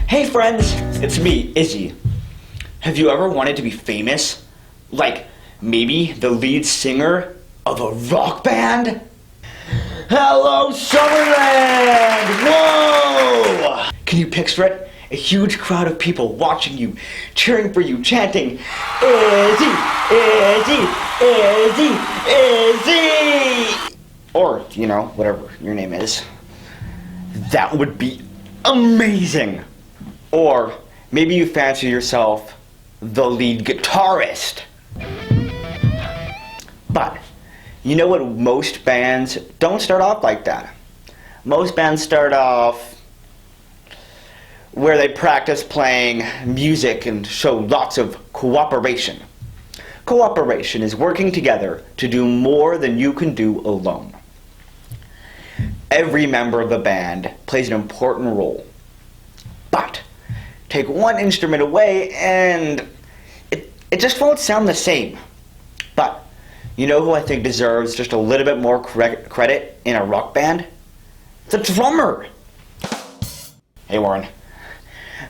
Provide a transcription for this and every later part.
Hey friends, it's me, Izzy. Have you ever wanted to be famous? Like, maybe the lead singer of a rock band? Hello, Summerland! Whoa! Can you picture it? A huge crowd of people watching you, cheering for you, chanting, Izzy, Izzy, Izzy, Izzy! Or, whatever your name is. That would be amazing! Or maybe you fancy yourself the lead guitarist. But you know what, most bands don't start off like that. Most bands start off where they practice playing music and show lots of cooperation. Cooperation is working together to do more than you can do alone. Every member of the band plays an important role. But take one instrument away and it just won't sound the same. But you know who I think deserves just a little bit more credit in a rock band? The drummer! Hey Warren.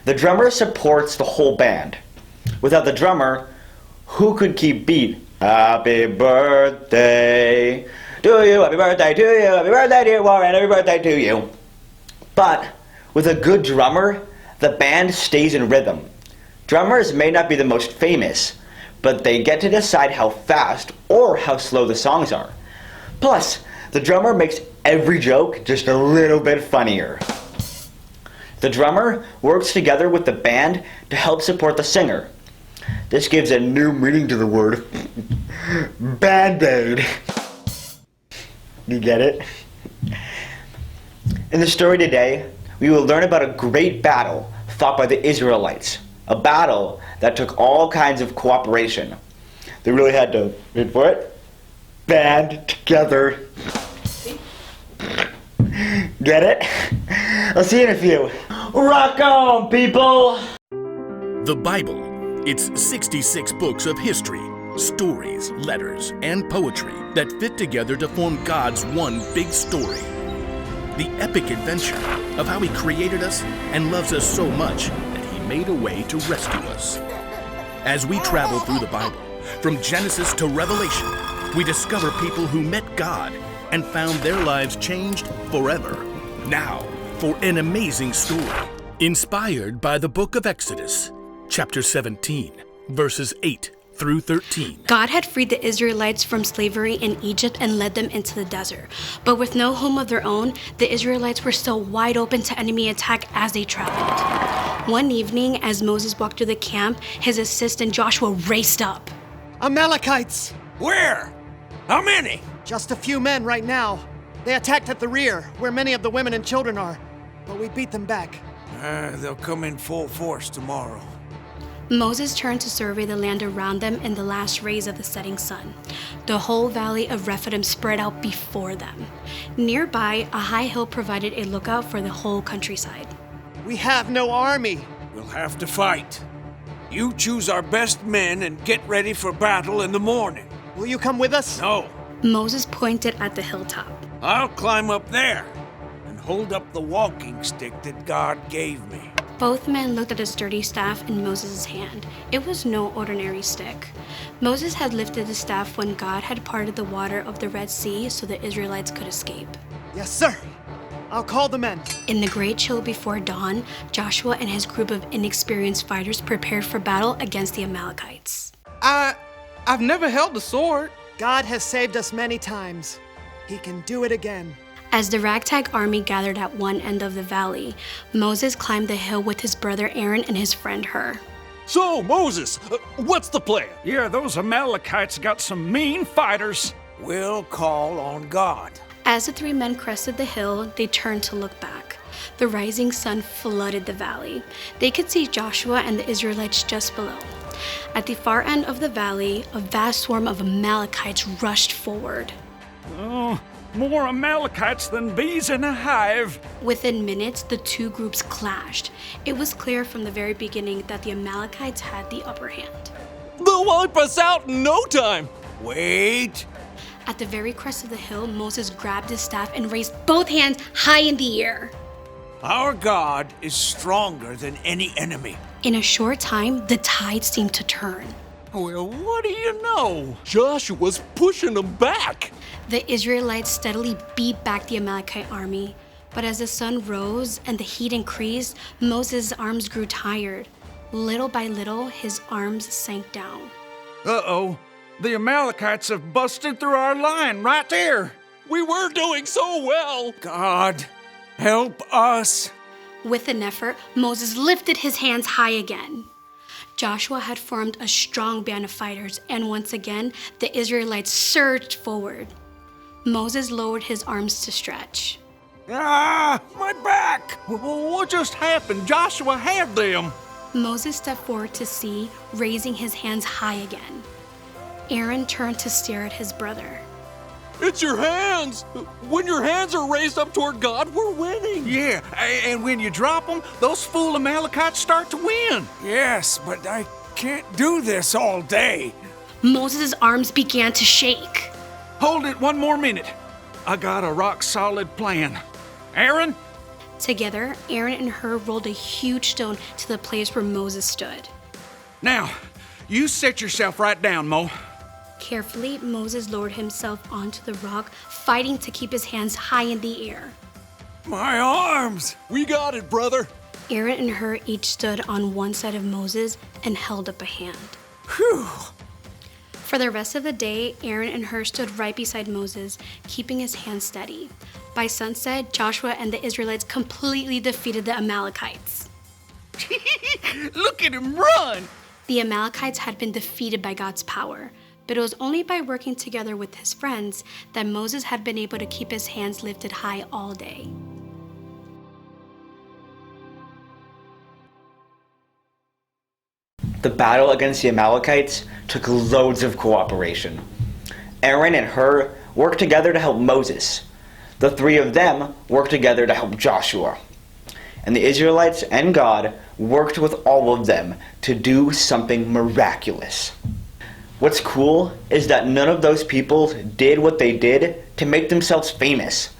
The drummer supports the whole band. Without the drummer, who could keep beat? Happy birthday to you, happy birthday to you, happy birthday dear Warren, happy birthday to you. But with a good drummer, the band stays in rhythm. Drummers may not be the most famous, but they get to decide how fast or how slow the songs are. Plus, the drummer makes every joke just a little bit funnier. The drummer works together with the band to help support the singer. This gives a new meaning to the word Band-Aid. You get it? In the story today, we will learn about a great battle fought by the Israelites. A battle that took all kinds of cooperation. They really had to, wait for it, band together. Get it? I'll see you in a few. Rock on, people! The Bible. It's 66 books of history, stories, letters, and poetry that fit together to form God's one big story. The epic adventure of how He created us and loves us so much that He made a way to rescue us. As we travel through the Bible, from Genesis to Revelation, we discover people who met God and found their lives changed forever. Now, for an amazing story, inspired by the book of Exodus, chapter 17, verses 8 through 13. God had freed the Israelites from slavery in Egypt and led them into the desert. But with no home of their own, the Israelites were still wide open to enemy attack as they traveled. One evening, as Moses walked through the camp, his assistant Joshua raced up. Amalekites! Where? How many? Just a few men right now. They attacked at the rear, where many of the women and children are. But we beat them back. They'll come in full force tomorrow. Moses turned to survey the land around them in the last rays of the setting sun. The whole valley of Rephidim spread out before them. Nearby, a high hill provided a lookout for the whole countryside. We have no army. We'll have to fight. You choose our best men and get ready for battle in the morning. Will you come with us? No. Moses pointed at the hilltop. I'll climb up there and hold up the walking stick that God gave me. Both men looked at a sturdy staff in Moses' hand. It was no ordinary stick. Moses had lifted the staff when God had parted the water of the Red Sea so the Israelites could escape. Yes, sir. I'll call the men. In the great chill before dawn, Joshua and his group of inexperienced fighters prepared for battle against the Amalekites. I've never held a sword. God has saved us many times. He can do it again. As the ragtag army gathered at one end of the valley, Moses climbed the hill with his brother Aaron and his friend Hur. So, Moses, what's the plan? Yeah, those Amalekites got some mean fighters. We'll call on God. As the three men crested the hill, they turned to look back. The rising sun flooded the valley. They could see Joshua and the Israelites just below. At the far end of the valley, a vast swarm of Amalekites rushed forward. Oh, more Amalekites than bees in a hive. Within minutes, the two groups clashed. It was clear from the very beginning that the Amalekites had the upper hand. They'll wipe us out in no time. Wait. At the very crest of the hill, Moses grabbed his staff and raised both hands high in the air. Our God is stronger than any enemy. In a short time, the tide seemed to turn. Well, what do you know? Joshua's pushing them back. The Israelites steadily beat back the Amalekite army. But as the sun rose and the heat increased, Moses' arms grew tired. Little by little, his arms sank down. Uh-oh. The Amalekites have busted through our line right there. We were doing so well. God, help us. With an effort, Moses lifted his hands high again. Joshua had formed a strong band of fighters, and once again, the Israelites surged forward. Moses lowered his arms to stretch. Ah, my back! What just happened? Joshua had them. Moses stepped forward to see, raising his hands high again. Aaron turned to stare at his brother. It's your hands. When your hands are raised up toward God, we're winning. Yeah, and when you drop them, those fool Amalekites start to win. Yes, but I can't do this all day. Moses' arms began to shake. Hold it one more minute. I got a rock-solid plan. Aaron? Together, Aaron and Hur rolled a huge stone to the place where Moses stood. Now, you set yourself right down, Mo. Carefully, Moses lowered himself onto the rock, fighting to keep his hands high in the air. My arms! We got it, brother. Aaron and Hur each stood on one side of Moses and held up a hand. Whew! For the rest of the day, Aaron and Hur stood right beside Moses, keeping his hands steady. By sunset, Joshua and the Israelites completely defeated the Amalekites. Look at him run! The Amalekites had been defeated by God's power, but it was only by working together with his friends that Moses had been able to keep his hands lifted high all day. The battle against the Amalekites took loads of cooperation. Aaron and Hur worked together to help Moses. The three of them worked together to help Joshua. And the Israelites and God worked with all of them to do something miraculous. What's cool is that none of those people did what they did to make themselves famous.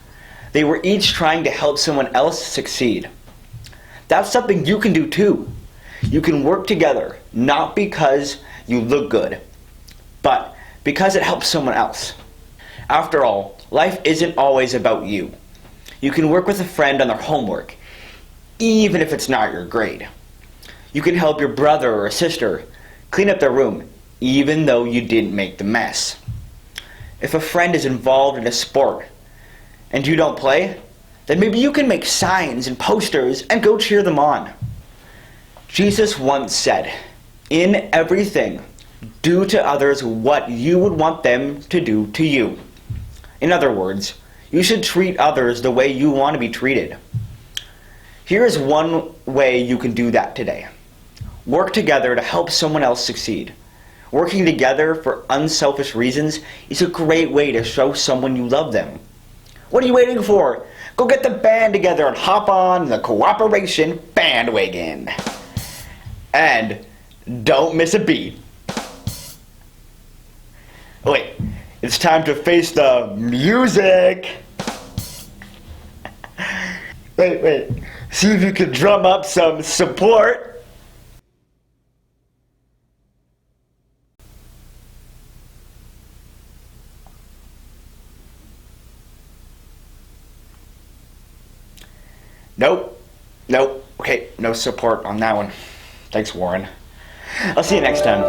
They were each trying to help someone else succeed. That's something you can do too. You can work together, not because you look good, but because it helps someone else. After all, life isn't always about you. You can work with a friend on their homework, even if it's not your grade. You can help your brother or sister clean up their room, even though you didn't make the mess. If a friend is involved in a sport and you don't play, then maybe you can make signs and posters and go cheer them on. Jesus once said, "In everything, do to others what you would want them to do to you." In other words, you should treat others the way you want to be treated. Here is one way you can do that today. Work together to help someone else succeed. Working together for unselfish reasons is a great way to show someone you love them. What are you waiting for? Go get the band together and hop on the cooperation bandwagon. And don't miss a beat. Wait, it's time to face the music. Wait. See if you can drum up some support. Nope. Okay, no support on that one. Thanks, Warren. I'll see you next time.